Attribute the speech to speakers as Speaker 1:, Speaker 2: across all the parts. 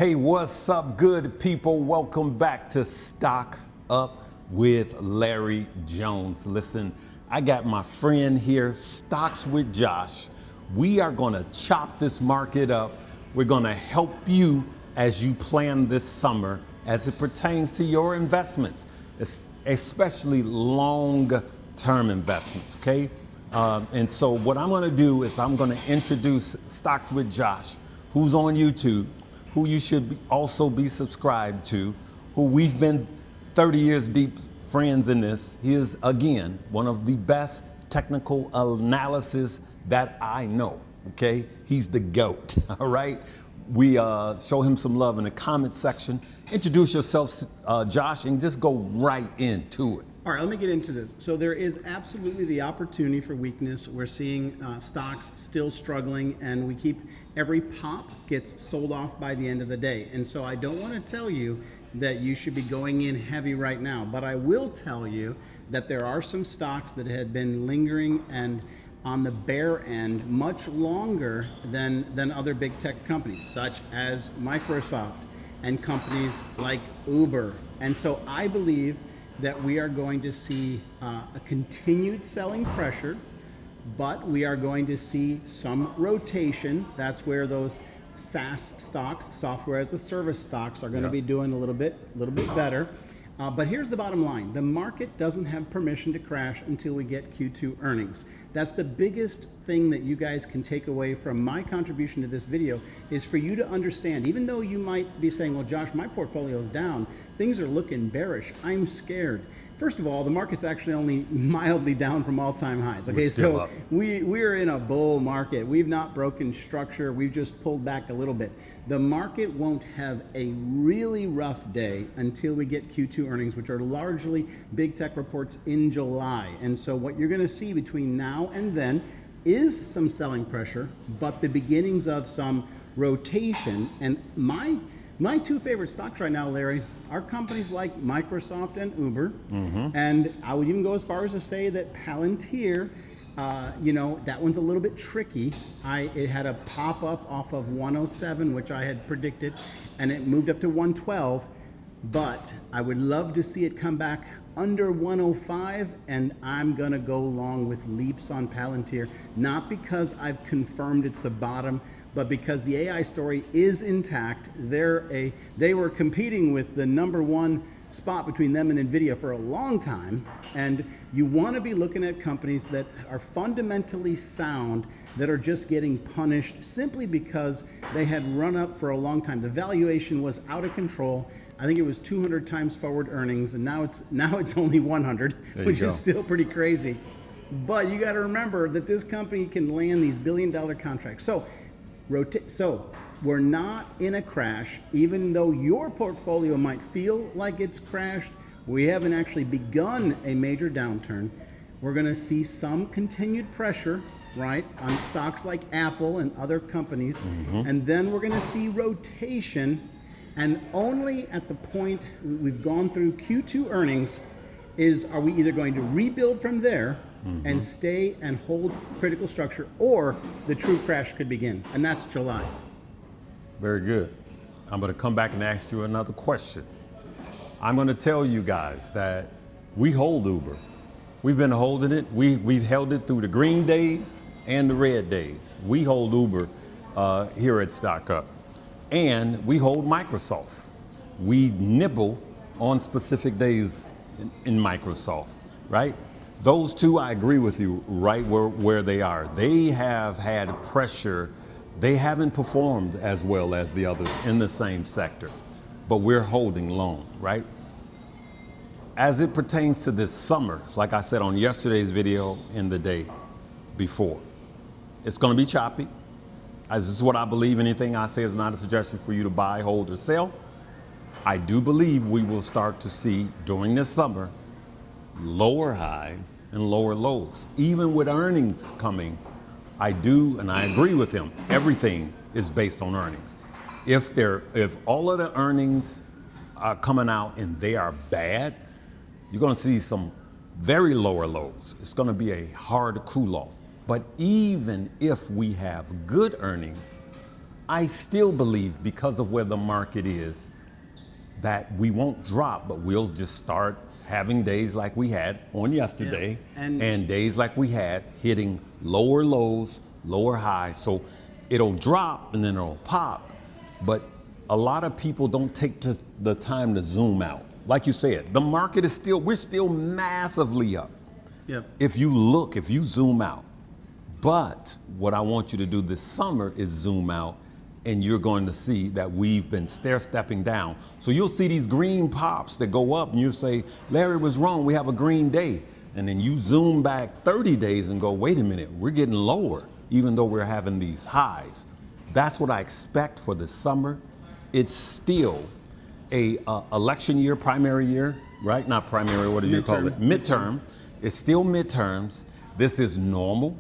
Speaker 1: Hey, what's up, good people? Welcome back to Stock Up with Larry Jones. Listen, I got my friend here, Stocks with Josh. We are gonna chop this market up. We're gonna help you as you plan this summer as it pertains to your investments, especially long-term investments, okay? And so what I'm gonna do is I'm gonna introduce Stocks with Josh, who's on YouTube, who you should also be subscribed to, who we've been 30 years deep friends in this. He is, again, one of the best technical analysis that I know, okay? He's the GOAT, all right? We show him some love in the comment section. Introduce yourself, Josh, and just go right into it.
Speaker 2: All right, let me get into this. So there is absolutely the opportunity for weakness. We're seeing stocks still struggling, and we keep every pop gets sold off by the end of the day. And so I don't want to tell you that you should be going in heavy right now, but I will tell you that there are some stocks that had been lingering and on the bear end much longer than other big tech companies, such as Microsoft and companies like Uber. And so I believe that we are going to see a continued selling pressure, but we are going to see some rotation. That's where those SaaS stocks, software as a service stocks, are going to be doing a little bit better. But here's the bottom line. The market doesn't have permission to crash until we get Q2 earnings. That's the biggest thing that you guys can take away from my contribution to this video, is for you to understand, even though you might be saying, well, Josh, my portfolio is down, things are looking bearish, I'm scared. First of all, the market's actually only mildly down from all-time highs. Okay, so we're in a bull market. We've not broken structure. We've just pulled back a little bit. The market won't have a really rough day until we get Q2 earnings, which are largely big tech reports in July. And so what you're going to see between now and then is some selling pressure, but the beginnings of some rotation. And my two favorite stocks right now, Larry, are companies like Microsoft and Uber. And I would even go as far as to say that Palantir, that one's a little bit tricky. It had a pop up off of 107, which I had predicted, and it moved up to 112. But I would love to see it come back under 105, and I'm gonna go long with leaps on Palantir, not because I've confirmed it's a bottom, but because the AI story is intact. They were competing with the #1 spot between them and NVIDIA for a long time, and you want to be looking at companies that are fundamentally sound, that are just getting punished simply because they had run up for a long time. The valuation was out of control. I think it was 200 times forward earnings, and now it's only 100, which is still pretty crazy. But you got to remember that this company can land these billion-dollar contracts. So we're not in a crash, even though your portfolio might feel like it's crashed. We haven't actually begun a major downturn. We're going to see some continued pressure, right, on stocks like Apple and other companies. And then we're going to see rotation. And only at the point we've gone through Q2 earnings are we either going to rebuild from there and stay and hold critical structure, or the true crash could begin, and that's July.
Speaker 1: Very good. I'm going to come back and ask you another question. I'm going to tell you guys that we hold Uber. We've been holding it. We've held it through the green days and the red days. We hold Uber here at Stock Up. And we hold Microsoft. We nibble on specific days in Microsoft, right? Those two, I agree with you, right where they are. They have had pressure. They haven't performed as well as the others in the same sector, but we're holding long, right? As it pertains to this summer, like I said on yesterday's video and the day before, it's gonna be choppy. This is what I believe. Anything I say is not a suggestion for you to buy, hold, or sell. I do believe we will start to see during this summer lower highs and lower lows. Even with earnings coming, I do, and I agree with him, everything is based on earnings. If all of the earnings are coming out and they are bad, you're gonna see some very lower lows. It's gonna be a hard cool off. But even if we have good earnings, I still believe, because of where the market is, that we won't drop, but we'll just start having days like we had on yesterday,
Speaker 2: Yeah.
Speaker 1: and days like we had hitting lower lows, lower highs. So it'll drop and then it'll pop, but a lot of people don't take the time to zoom out. Like you said, the market is we're still massively up.
Speaker 2: Yep.
Speaker 1: If you zoom out. But what I want you to do this summer is zoom out, and you're going to see that we've been stair-stepping down. So you'll see these green pops that go up, and you'll say, Larry was wrong, we have a green day. And then you zoom back 30 days and go, wait a minute, we're getting lower, even though we're having these highs. That's what I expect for the summer. It's still a election year, primary year, right? Not primary, what do you call it? Midterm. It's still midterms. This is normal.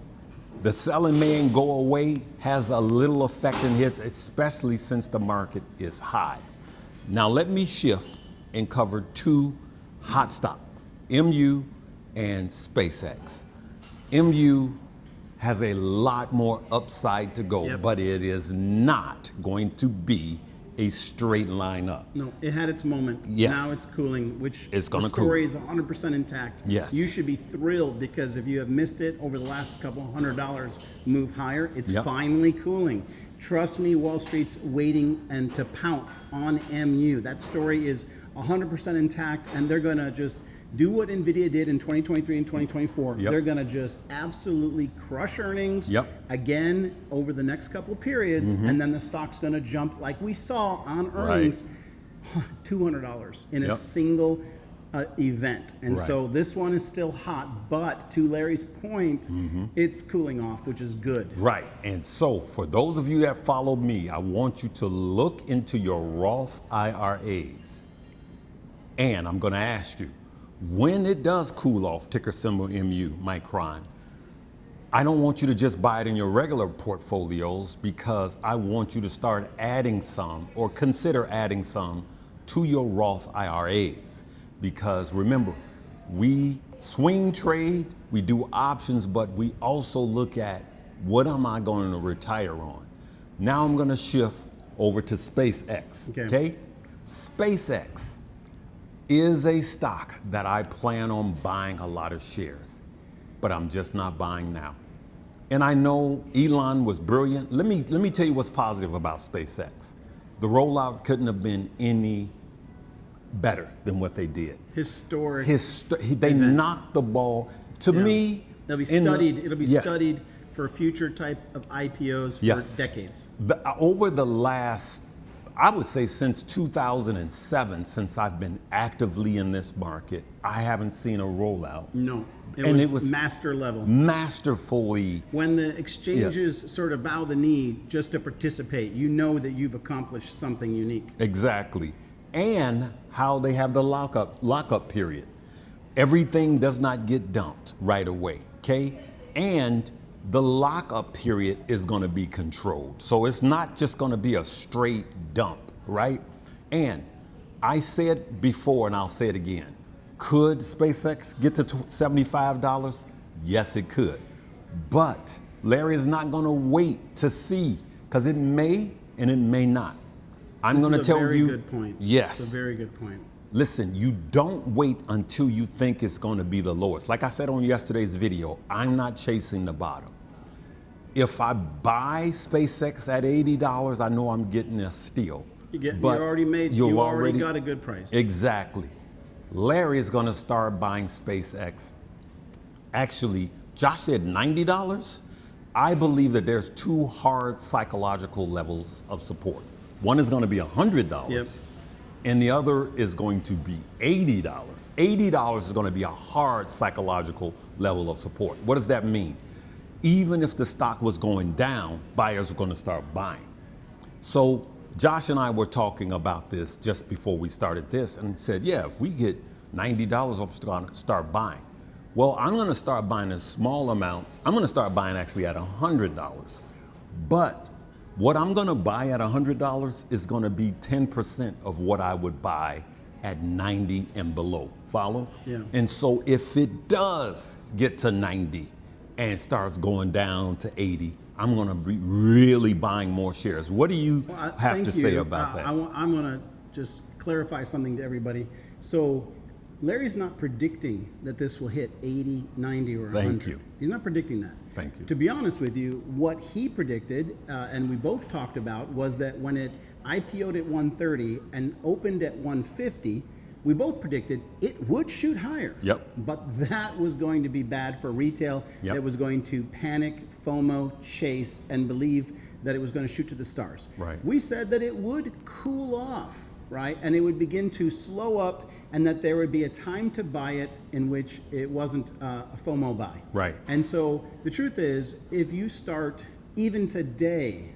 Speaker 1: The selling may go away, has a little effect in hits, especially since the market is high. Now let me shift and cover two hot stocks, MU and SpaceX. MU has a lot more upside to go, but it is not going to be a straight line up.
Speaker 2: No, it had its moment.
Speaker 1: Yes.
Speaker 2: Now it's cooling, which
Speaker 1: it's gonna
Speaker 2: the story is 100% intact.
Speaker 1: Yes.
Speaker 2: You should be thrilled, because if you have missed it over the last couple $100 move higher, it's finally cooling. Trust me, Wall Street's waiting and to pounce on MU. That story is 100% intact, and they're gonna just do what NVIDIA did in 2023 and 2024. They're gonna just absolutely crush earnings again over the next couple of periods, and then the stock's gonna jump like we saw on earnings, $200 in a single event. And so this one is still hot, but to Larry's point, it's cooling off, which is good.
Speaker 1: Right, and so for those of you that follow me, I want you to look into your Roth IRAs. And I'm gonna ask you, when it does cool off, ticker symbol MU, Micron, I don't want you to just buy it in your regular portfolios, because I want you to start adding some, or consider adding some, to your Roth IRAs. Because remember, we swing trade, we do options, but we also look at what am I going to retire on. Now I'm going to shift over to SpaceX, okay? SpaceX is a stock that I plan on buying a lot of shares, but I'm just not buying now. And I know Elon was brilliant. Let me tell you what's positive about SpaceX. The rollout couldn't have been any better than what they did.
Speaker 2: Historic.
Speaker 1: They knocked the ball. To me,
Speaker 2: it'll be studied. It'll be studied for future type of IPOs for decades.
Speaker 1: Over the last, I would say since 2007, since I've been actively in this market, I haven't seen a rollout.
Speaker 2: No, it was master level.
Speaker 1: Masterfully.
Speaker 2: When the exchanges sort of bow the knee just to participate, you know that you've accomplished something unique.
Speaker 1: Exactly. And how they have the lockup period. Everything does not get dumped right away, okay? And the lockup period is going to be controlled. So it's not just going to be a straight dump, right? And I said before, and I'll say it again, could SpaceX get to $75? Yes, it could. But Larry is not going to wait to see, because it may and it may not. I'm going to tell you.
Speaker 2: This is a very good point.
Speaker 1: Yes.
Speaker 2: It's a very good point.
Speaker 1: Listen, you don't wait until you think it's going to be the lowest. Like I said on yesterday's video, I'm not chasing the bottom. If I buy SpaceX at $80, I know I'm getting a steal.
Speaker 2: You already got a good price.
Speaker 1: Exactly. Larry is going to start buying SpaceX. Actually, Josh said $90. I believe that there's two hard psychological levels of support. One is going to be $100, and the other is going to be $80. $80 is going to be a hard psychological level of support. What does that mean? Even if the stock was going down, buyers are going to start buying. So Josh and I were talking about this just before we started this, and said, yeah, if we get $90, I'm going to start buying. Well, I'm going to start buying in small amounts. I'm going to start buying actually at $100. But what I'm going to buy at $100 is going to be 10% of what I would buy at 90 and below. Follow?
Speaker 2: Yeah.
Speaker 1: And so if it does get to 90 and starts going down to 80, I'm going to be really buying more shares. What do you have
Speaker 2: Thank
Speaker 1: to say
Speaker 2: you.
Speaker 1: about that?
Speaker 2: I'm going to just clarify something to everybody. So Larry's not predicting that this will hit 80, 90, or 100.
Speaker 1: Thank you.
Speaker 2: He's not predicting that.
Speaker 1: Thank you.
Speaker 2: To be honest with you, what he predicted, and we both talked about, was that when it IPO'd at 130 and opened at 150, we both predicted it would shoot higher.
Speaker 1: Yep.
Speaker 2: But that was going to be bad for retail.
Speaker 1: Yep.
Speaker 2: That was going to panic, FOMO, chase, and believe that it was going to shoot to the stars.
Speaker 1: Right.
Speaker 2: We said that it would cool off, right? And it would begin to slow up, and that there would be a time to buy it in which it wasn't a FOMO buy.
Speaker 1: Right.
Speaker 2: And so the truth is, if you start, even today,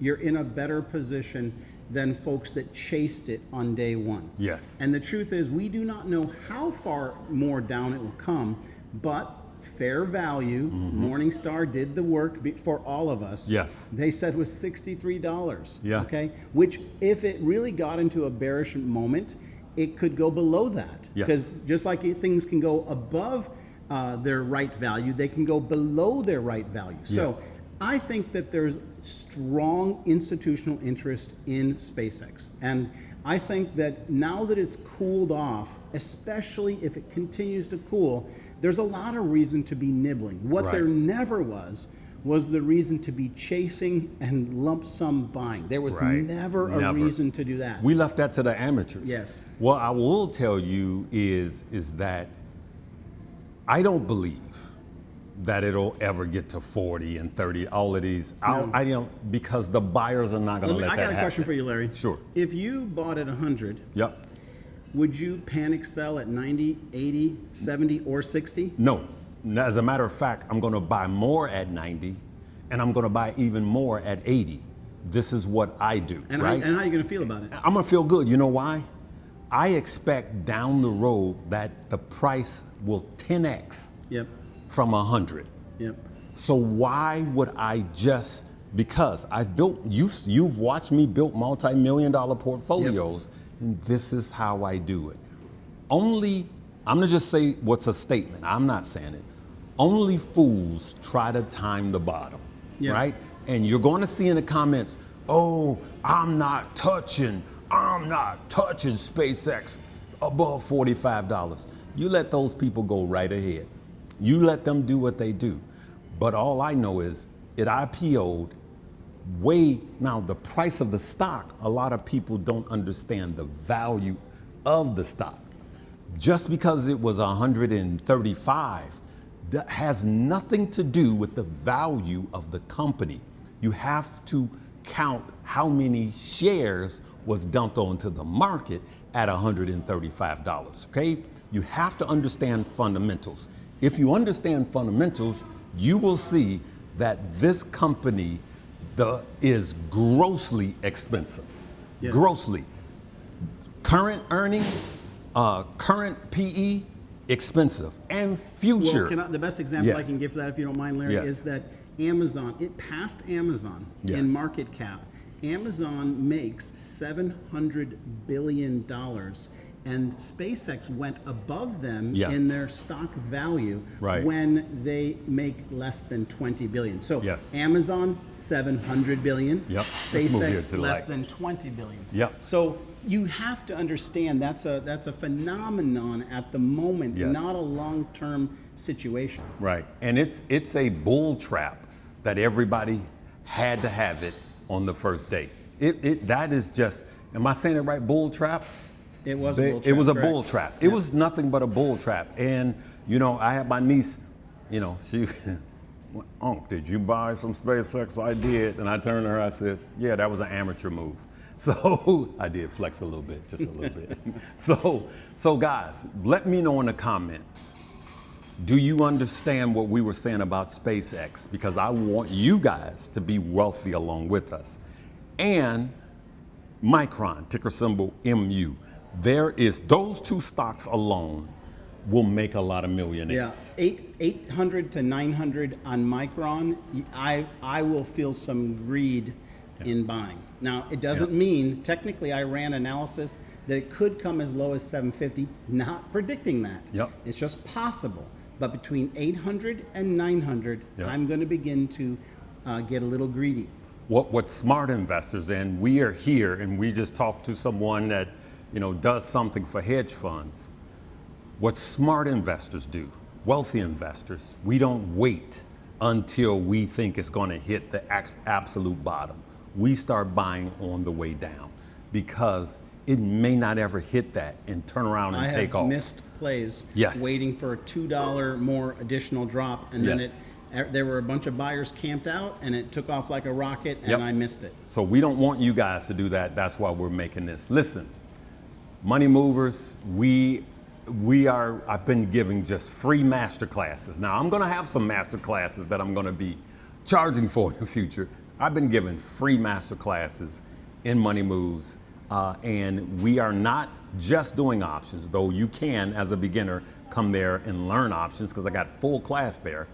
Speaker 2: you're in a better position than folks that chased it on day one.
Speaker 1: Yes.
Speaker 2: And the truth is, we do not know how far more down it will come, but fair value, Morningstar did the work for all of us.
Speaker 1: Yes.
Speaker 2: They said was $63.
Speaker 1: Yeah.
Speaker 2: Okay. Which, if it really got into a bearish moment, it could go below that.
Speaker 1: Yes.
Speaker 2: Because just like things can go above their right value, they can go below their right value. So
Speaker 1: Yes.
Speaker 2: I think that there's strong institutional interest in SpaceX. And I think that now that it's cooled off, especially if it continues to cool, there's a lot of reason to be nibbling. What
Speaker 1: Right.
Speaker 2: there never was the reason to be chasing and lump sum buying. There was
Speaker 1: Right.
Speaker 2: never a reason to do that.
Speaker 1: We left that to the amateurs.
Speaker 2: Yes.
Speaker 1: What I will tell you is that I don't believe that it'll ever get to 40 and 30, all of these.
Speaker 2: No.
Speaker 1: I don't, because the buyers are not going to let
Speaker 2: I
Speaker 1: that
Speaker 2: got a
Speaker 1: happen.
Speaker 2: question for you, Larry.
Speaker 1: Sure.
Speaker 2: If you bought at 100,
Speaker 1: Yep.
Speaker 2: would you panic sell at 90, 80, 70, or 60?
Speaker 1: No. As a matter of fact, I'm going to buy more at 90, and I'm going to buy even more at 80. This is what I do,
Speaker 2: And,
Speaker 1: right?
Speaker 2: and how are you going to feel about it?
Speaker 1: I'm going to feel good. You know why? I expect down the road that the price will 10x
Speaker 2: Yep.
Speaker 1: from 100.
Speaker 2: Yep.
Speaker 1: So why would I just, because I've built, you've watched me build multi-million-dollar portfolios, and this is how I do it. Only, I'm gonna just say what's a statement, I'm not saying it. Only fools try to time the bottom,
Speaker 2: Yeah.
Speaker 1: right? And you're gonna see in the comments, oh, I'm not touching SpaceX above $45. You let those people go right ahead. You let them do what they do. But all I know is it IPO'd way, now the price of the stock, a lot of people don't understand the value of the stock. Just because it was 135, that has nothing to do with the value of the company. You have to count how many shares was dumped onto the market at $135, okay? You have to understand fundamentals. If you understand fundamentals, you will see that this company is grossly expensive.
Speaker 2: Yes.
Speaker 1: Grossly. Current earnings, current PE, expensive. And future.
Speaker 2: Well, the best example I
Speaker 1: Yes.
Speaker 2: can give for that, if you don't mind, Larry,
Speaker 1: Yes.
Speaker 2: is that Amazon, it passed Amazon
Speaker 1: Yes.
Speaker 2: in market cap. Amazon makes $700 billion, and SpaceX went above them
Speaker 1: Yeah.
Speaker 2: in their stock value
Speaker 1: Right.
Speaker 2: when they make less than 20 billion. So
Speaker 1: Yes.
Speaker 2: Amazon, 700 billion.
Speaker 1: Yep. Let's move here
Speaker 2: SpaceX,
Speaker 1: to the
Speaker 2: less
Speaker 1: light.
Speaker 2: than 20 billion.
Speaker 1: Yep.
Speaker 2: So you have to understand that's a phenomenon at the moment,
Speaker 1: Yes.
Speaker 2: not a long-term situation.
Speaker 1: Right, and it's a bull trap that everybody had to have it on the first day. That is just, am I saying it right? Bull trap.
Speaker 2: It was a bull trap.
Speaker 1: It was a
Speaker 2: correct.
Speaker 1: bull trap. It was nothing but a bull trap. And you know, I had my niece. You know, she, Unc, did you buy some SpaceX? I did, and I turned to her. I says, yeah, that was an amateur move. So I did flex a little bit, just a little bit. So guys, let me know in the comments. Do you understand what we were saying about SpaceX? Because I want you guys to be wealthy along with us. And Micron, ticker symbol MU. There is, those two stocks alone will make a lot of millionaires.
Speaker 2: Yeah, 800 to 900 on Micron. I will feel some greed in buying. Now, it doesn't mean, technically I ran analysis that it could come as low as 750, not predicting that.
Speaker 1: Yep.
Speaker 2: It's just possible. But between 800 and 900,
Speaker 1: Yep.
Speaker 2: I'm going to begin to get a little greedy.
Speaker 1: What smart investors, and we are here and we just talked to someone that, does something for hedge funds. What smart investors do, wealthy investors, we don't wait until we think it's going to hit the absolute bottom. We start buying on the way down because it may not ever hit that and turn around and take off.
Speaker 2: I have missed plays
Speaker 1: Yes.
Speaker 2: waiting for a $2 more additional drop, and then
Speaker 1: Yes.
Speaker 2: there were a bunch of buyers camped out, and it took off like a rocket, and
Speaker 1: Yep.
Speaker 2: I missed it.
Speaker 1: So we don't want you guys to do that. That's why we're making this. Listen, money movers, I've been giving just free master classes. Now I'm gonna have some master classes that I'm gonna be charging for in the future. I've been giving free master classes in Money Moves, and we are not just doing options, though you can, as a beginner, come there and learn options because I got full class there.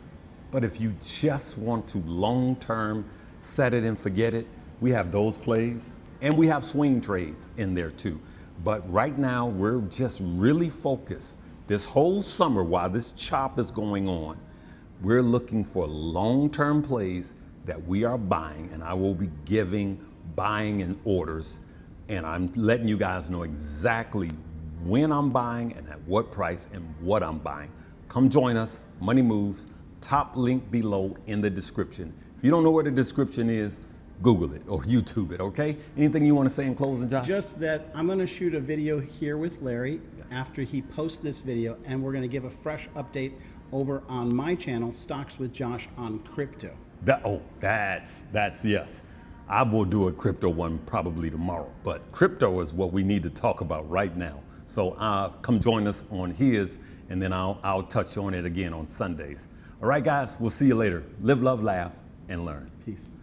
Speaker 1: But if you just want to long-term set it and forget it, we have those plays, and we have swing trades in there too. But right now, we're just really focused this whole summer while this chop is going on. We're looking for long-term plays that we are buying, and I will be giving buying and orders, and I'm letting you guys know exactly when I'm buying and at what price and what I'm buying. Come join us, Money Moves, top link below in the description. If you don't know where the description is, Google it or YouTube it, okay? Anything you want to say in closing, Josh?
Speaker 2: Just that I'm going to shoot a video here with Larry
Speaker 1: Yes.
Speaker 2: after he posts this video, and we're going to give a fresh update over on my channel, Stocks with Josh, on crypto.
Speaker 1: That's yes. I will do a crypto one probably tomorrow, but crypto is what we need to talk about right now. So come join us on his, and then I'll touch on it again on Sundays. All right, guys, we'll see you later. Live, love, laugh, and learn.
Speaker 2: Peace.